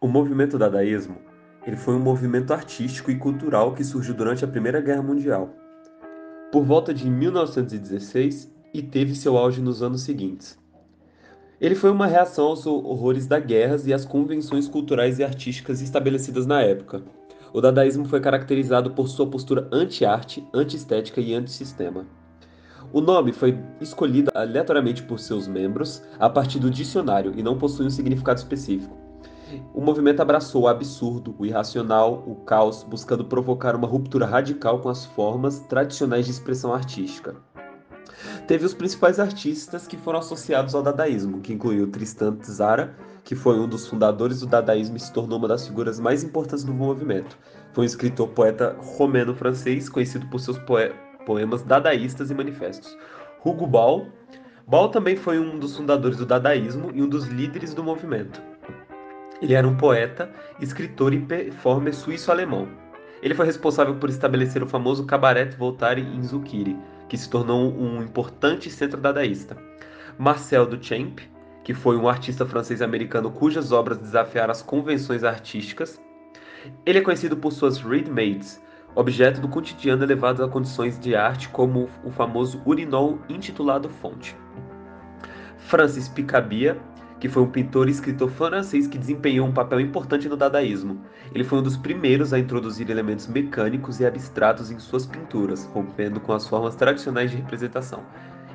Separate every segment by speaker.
Speaker 1: O movimento dadaísmo, ele foi um movimento artístico e cultural que surgiu durante a Primeira Guerra Mundial, por volta de 1916 e teve seu auge nos anos seguintes. Ele foi uma reação aos horrores da guerra e às convenções culturais e artísticas estabelecidas na época. O dadaísmo foi caracterizado por sua postura anti-arte, anti-estética e anti-sistema. O nome foi escolhido aleatoriamente por seus membros a partir do dicionário e não possui um significado específico. O movimento abraçou o absurdo, o irracional, o caos, buscando provocar uma ruptura radical com as formas tradicionais de expressão artística. Teve os principais artistas que foram associados ao dadaísmo, que incluiu Tristan Tzara, que foi um dos fundadores do dadaísmo e se tornou uma das figuras mais importantes do movimento. Foi um escritor poeta romeno-francês, conhecido por seus poemas dadaístas e manifestos. Hugo Ball. Ball também foi um dos fundadores do dadaísmo e um dos líderes do movimento. Ele era um poeta, escritor e performer suíço-alemão. Ele foi responsável por estabelecer o famoso Cabaret Voltaire em Zuccheri, que se tornou um importante centro dadaísta. Marcel Duchamp, que foi um artista francês-americano cujas obras desafiaram as convenções artísticas. Ele é conhecido por suas ready-mades, objeto do cotidiano elevados a condições de arte como o famoso urinol intitulado Fonte. Francis Picabia, que foi um pintor e escritor francês que desempenhou um papel importante no dadaísmo. Ele foi um dos primeiros a introduzir elementos mecânicos e abstratos em suas pinturas, rompendo com as formas tradicionais de representação.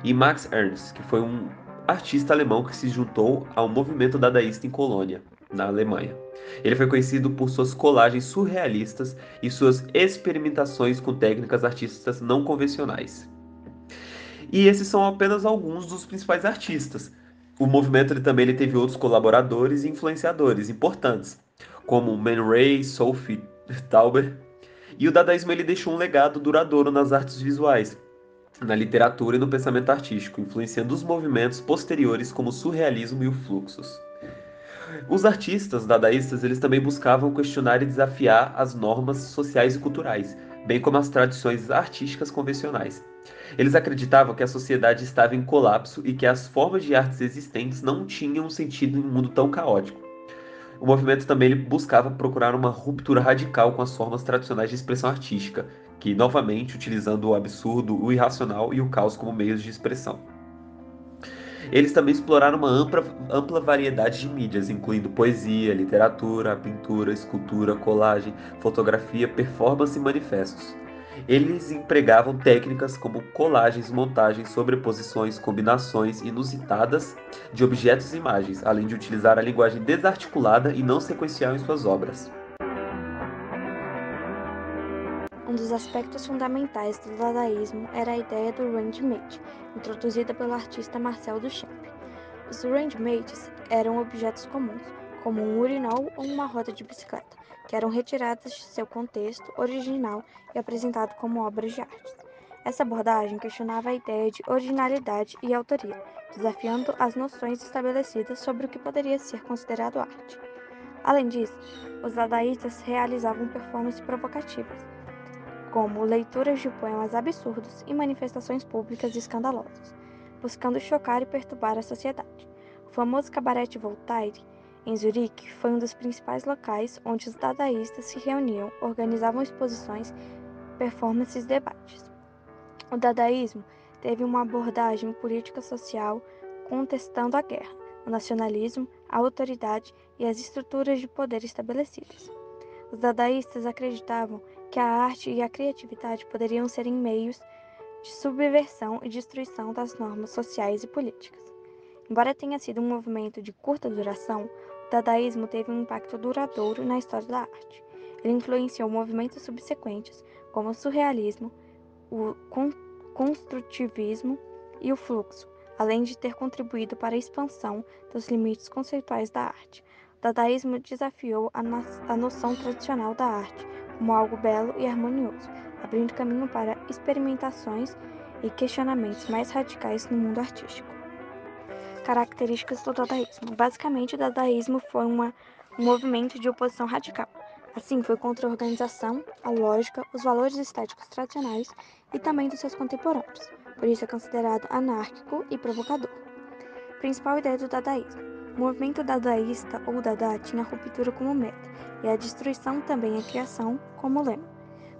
Speaker 1: E Max Ernst, que foi um artista alemão que se juntou ao movimento dadaísta em Colônia, na Alemanha. Ele foi conhecido por suas colagens surrealistas e suas experimentações com técnicas artísticas não convencionais. E esses são apenas alguns dos principais artistas. O movimento ele teve outros colaboradores e influenciadores importantes, como Man Ray, Sophie Tauber. E o dadaísmo ele deixou um legado duradouro nas artes visuais, na literatura e no pensamento artístico, influenciando os movimentos posteriores como o surrealismo e o fluxus. Os artistas dadaístas eles também buscavam questionar e desafiar as normas sociais e culturais, bem como as tradições artísticas convencionais. Eles acreditavam que a sociedade estava em colapso e que as formas de artes existentes não tinham sentido em um mundo tão caótico. O movimento também ele buscava procurar uma ruptura radical com as formas tradicionais de expressão artística, que novamente utilizando o absurdo, o irracional e o caos como meios de expressão. Eles também exploraram uma ampla variedade de mídias, incluindo poesia, literatura, pintura, escultura, colagem, fotografia, performance e manifestos. Eles empregavam técnicas como colagens, montagens, sobreposições, combinações inusitadas de objetos e imagens, além de utilizar a linguagem desarticulada e não sequencial em suas obras.
Speaker 2: Um dos aspectos fundamentais do dadaísmo era a ideia do range-mate, introduzida pelo artista Marcel Duchamp. Os range-mates eram objetos comuns, como um urinol ou uma roda de bicicleta, que eram retiradas de seu contexto original e apresentados como obras de arte. Essa abordagem questionava a ideia de originalidade e autoria, desafiando as noções estabelecidas sobre o que poderia ser considerado arte. Além disso, os dadaístas realizavam performances provocativas, como leituras de poemas absurdos e manifestações públicas escandalosas, buscando chocar e perturbar a sociedade. O famoso Cabaret Voltaire, em Zurique, foi um dos principais locais onde os dadaístas se reuniam, organizavam exposições, performances e debates. O dadaísmo teve uma abordagem política social contestando a guerra, o nacionalismo, a autoridade e as estruturas de poder estabelecidas. Os dadaístas acreditavam que a arte e a criatividade poderiam ser em meios de subversão e destruição das normas sociais e políticas. Embora tenha sido um movimento de curta duração, o dadaísmo teve um impacto duradouro na história da arte. Ele influenciou movimentos subsequentes, como o surrealismo, o construtivismo e o fluxo, além de ter contribuído para a expansão dos limites conceituais da arte. O dadaísmo desafiou a noção tradicional da arte como algo belo e harmonioso, abrindo caminho para experimentações e questionamentos mais radicais no mundo artístico. Características do dadaísmo. Basicamente, o dadaísmo foi um movimento de oposição radical. Assim, foi contra a organização, a lógica, os valores estéticos tradicionais e também dos seus contemporâneos. Por isso é considerado anárquico e provocador. Principal ideia do dadaísmo. O movimento dadaísta ou Dada tinha a ruptura como meta, e a destruição também a criação como lema.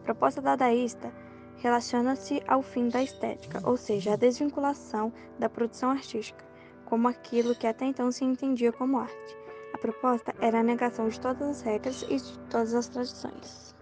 Speaker 2: A proposta dadaísta relaciona-se ao fim da estética, ou seja, a desvinculação da produção artística, como aquilo que até então se entendia como arte. A proposta era a negação de todas as regras e de todas as tradições.